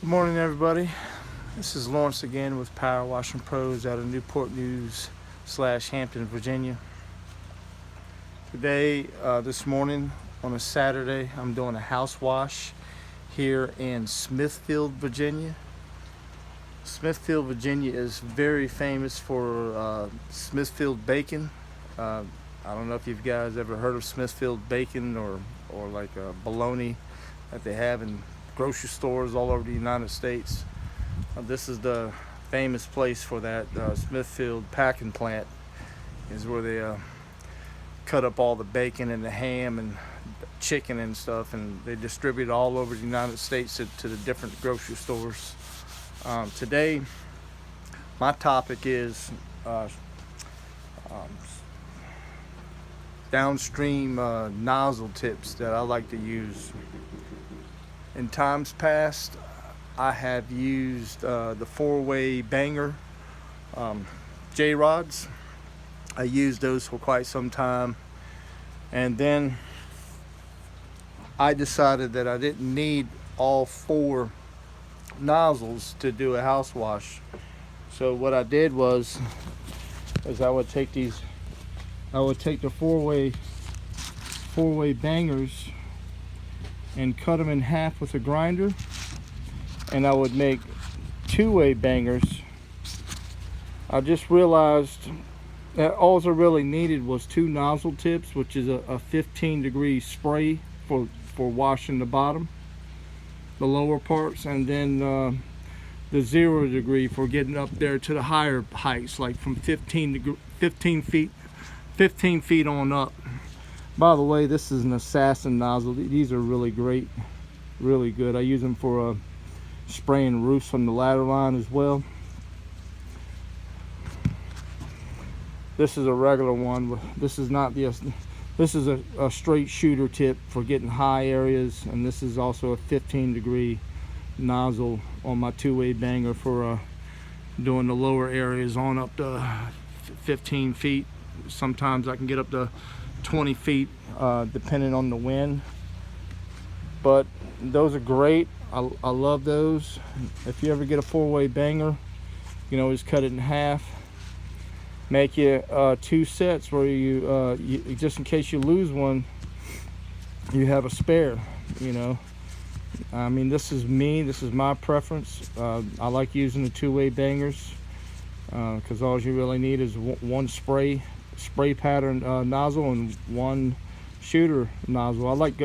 Good morning, everybody. This is Lawrence again with Power Washing Pros out of Newport News / Hampton, Virginia. Today, this morning on a Saturday, I'm doing a house wash here in Smithfield, Virginia. Smithfield, Virginia is very famous for Smithfield bacon. I don't know if you guys ever heard of Smithfield bacon or like bologna that they have in grocery stores all over the United States. This is the famous place for that. Smithfield packing plant is where they cut up all the bacon and the ham and chicken and stuff, and they distribute it all over the United States to the different grocery stores. Today, my topic is downstream nozzle tips that I like to use. In times past, I have used the 4-way banger J-rods. I used those for quite some time, and then I decided that I didn't need all 4 nozzles to do a house wash. So what I did was I would take the 4-way bangers and cut them in half with a grinder, and I would make 2-way bangers. I just realized that all I really needed was 2 nozzle tips, which is a 15-degree spray for washing the bottom, the lower parts, and then the 0 degree for getting up there to the higher heights, like from 15 feet on up. By the way, this is an assassin nozzle. These are really great, really good. I use them for spraying roofs from the ladder line as well. This is a regular one. This is not the. This is a straight shooter tip for getting high areas, and this is also a 15-degree nozzle on my 2-way banger for doing the lower areas on up to 15 feet. Sometimes I can get up to 20 feet depending on the wind, but those are great. I love those. If you ever get a 4-way banger, you can always cut it in half, make you 2 sets where you just in case you lose one, you have a spare. I mean, this is my preference. I like using the 2-way bangers because all you really need is one spray pattern nozzle and one shooter nozzle. I like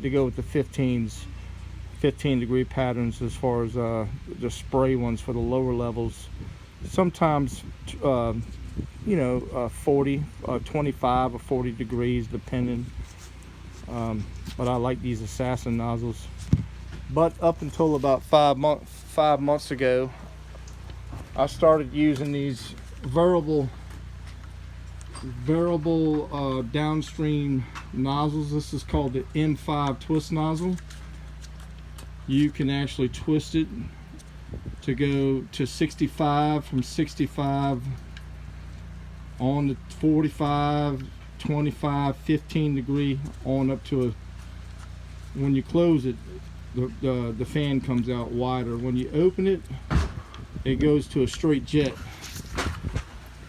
to go with the 15-degree patterns as far as the spray ones for the lower levels. Sometimes 40, 25 or 40 degrees depending, but I like these assassin nozzles. But up until about 5 months ago, I started using these variable downstream nozzles. This is called the M5 twist nozzle. You can actually twist it to go to 65, from 65 on to 45, 25, 15 degree on up to when you close it, the fan comes out wider. When you open it, it goes to a straight jet.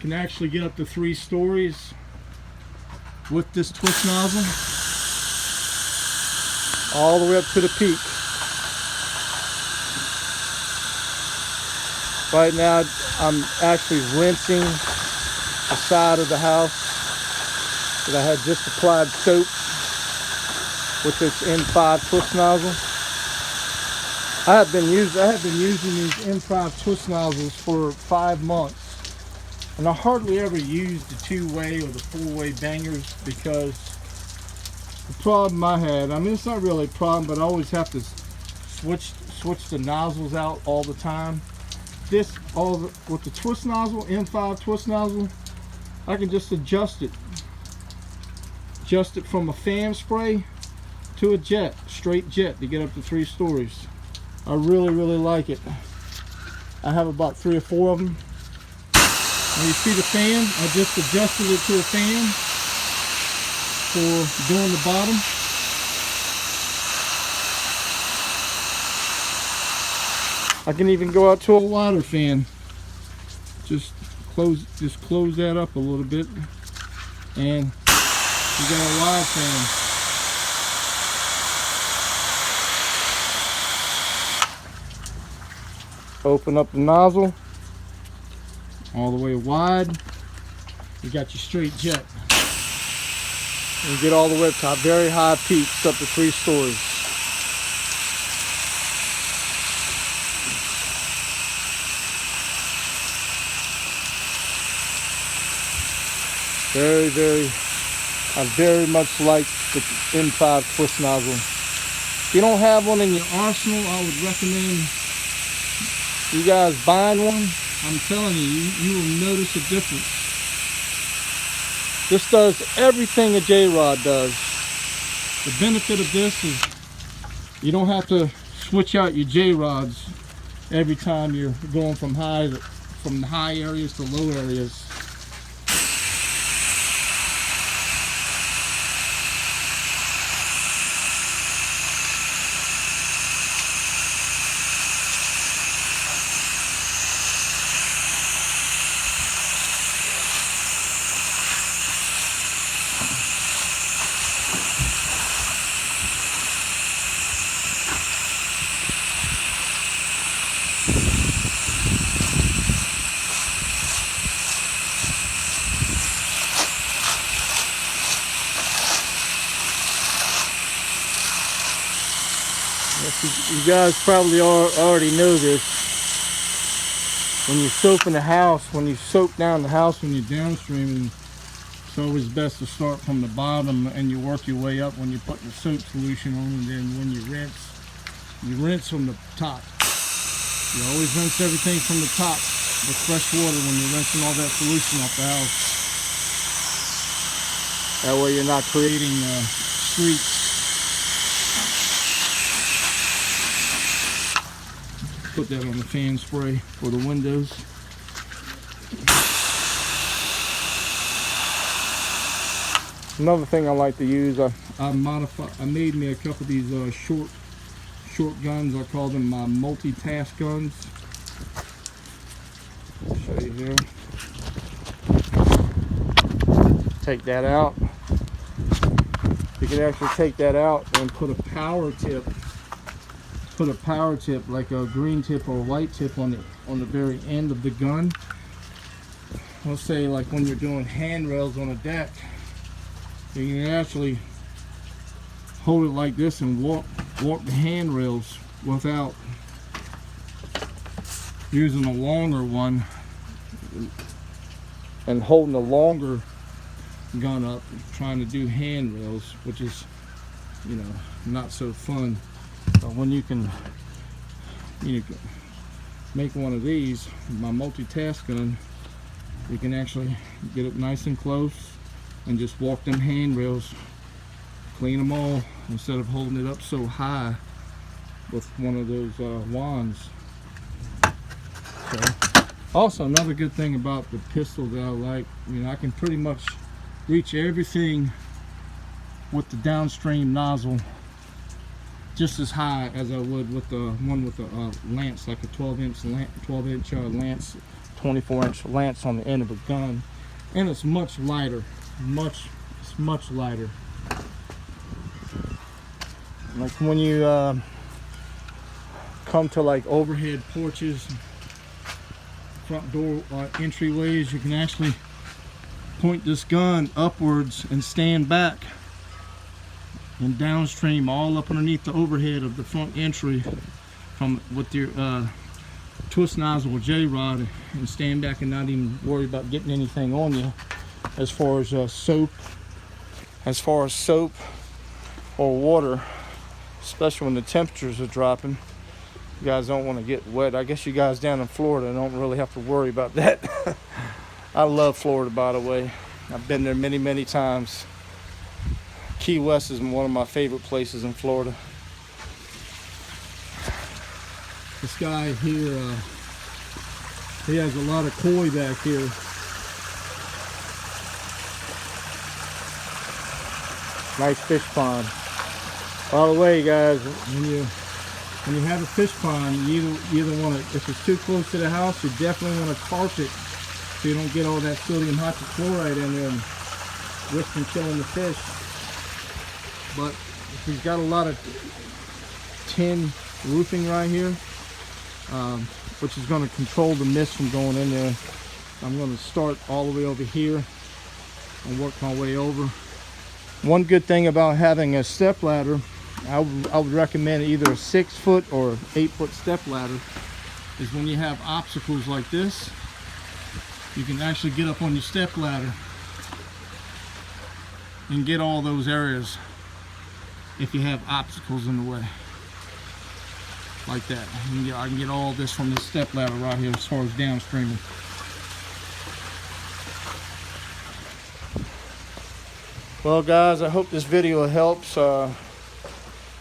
Can actually get up to 3 stories with this twist nozzle, all the way up to the peak. Right now I'm actually rinsing the side of the house that I had just applied soap with this M5 twist nozzle. I have been using these M5 twist nozzles for 5 months. And I hardly ever use the 2-way or the 4-way bangers because the problem I had, I mean, it's not really a problem, but I always have to switch the nozzles out all the time. With the twist nozzle, M5 twist nozzle, I can just adjust it from a fan spray to a jet, straight jet, to get up to 3 stories. I really like it. I have about 3 or 4 of them. And you see the fan, I just adjusted it to a fan for doing the bottom. I can even go out to a water fan. Just close that up a little bit, and you got a water fan. Open up the nozzle all the way wide. You got your straight jet. And you get all the way up to very high peaks, up to 3 stories. I very much like the M5 twist nozzle. If you don't have one in your arsenal, I would recommend you guys buying one. I'm telling you, you will notice a difference. This does everything a J-Rod does. The benefit of this is you don't have to switch out your J-Rods every time you're going from high areas to low areas. You guys probably already know this. When you're soaping the house, when you soap down the house when you're downstreaming, it's always best to start from the bottom and you work your way up when you put the soap solution on, and then when you rinse from the top. You always rinse everything from the top with fresh water when you're rinsing all that solution off the house. That way you're not creating streaks. Put that on the fan spray for the windows. Another thing I like to use, I made me a couple of these short guns. I call them my multitask guns. I'll show you here. Take that out. You can actually take that out and put a power tip. Put a power tip, like a green tip or a white tip, on the very end of the gun. Let's say like when you're doing handrails on a deck, you can actually hold it like this and walk the handrails without using a longer one and holding a longer gun up trying to do handrails, which is, you know, not so fun. But when you can make one of these, my multitask gun, you can actually get it nice and close and just walk them handrails, clean them all, instead of holding it up so high with one of those wands. So, also another good thing about the pistol that I like, I can pretty much reach everything with the Downstream nozzle just as high as I would with the one with the lance, like a 12-inch lance, 24-inch lance on the end of a gun, and it's much lighter, it's much lighter. Like when you come to like overhead porches, front door entryways, you can actually point this gun upwards and stand back and downstream all up underneath the overhead of the front entry with your twist nozzle or J-rod, and stand back and not even worry about getting anything on you as far as soap or water, especially when the temperatures are dropping. You guys don't want to get wet. I guess you guys down in Florida don't really have to worry about that. I love Florida, by the way. I've been there many times. Key West is one of my favorite places in Florida. This guy here, he has a lot of koi back here. Nice fish pond. By the way, guys, when when you have a fish pond, you either want to, if it's too close to the house, you definitely want to tarp it so you don't get all that sodium hypochlorite in there and risking killing the fish. But if you've got a lot of tin roofing right here, which is going to control the mist from going in there, I'm going to start all the way over here and work my way over. One good thing about having a step ladder, I would recommend either a 6-foot or 8-foot step ladder, is when you have obstacles like this, you can actually get up on your step ladder and get all those areas if you have obstacles in the way. Like that. I can get all this from this step ladder right here as far as downstreaming. Well guys, I hope this video helps.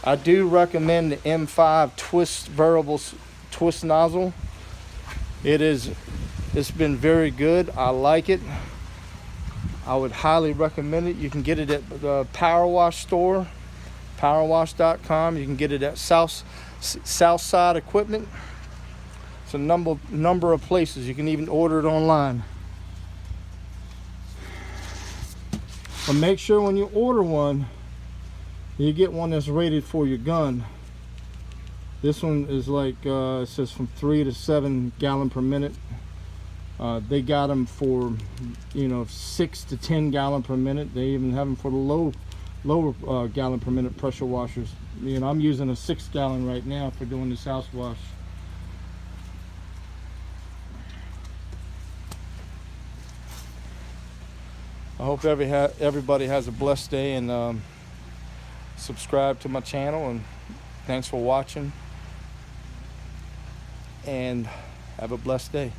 I do recommend the M5 variable twist nozzle. It's been very good. I like it. I would highly recommend it. You can get it at the Power Wash store, powerwash.com. You can get it at Southside Equipment. It's a number of places. You can even order it online. But make sure when you order one, you get one that's rated for your gun. This one is like, it says from 3 to 7 gallon per minute. They got them for, 6 to 10 gallon per minute. They even have them for the lower gallon per minute pressure washers. I'm using a 6 gallon right now for doing this house wash. I hope everybody has a blessed day, and subscribe to my channel, and thanks for watching, and have a blessed day.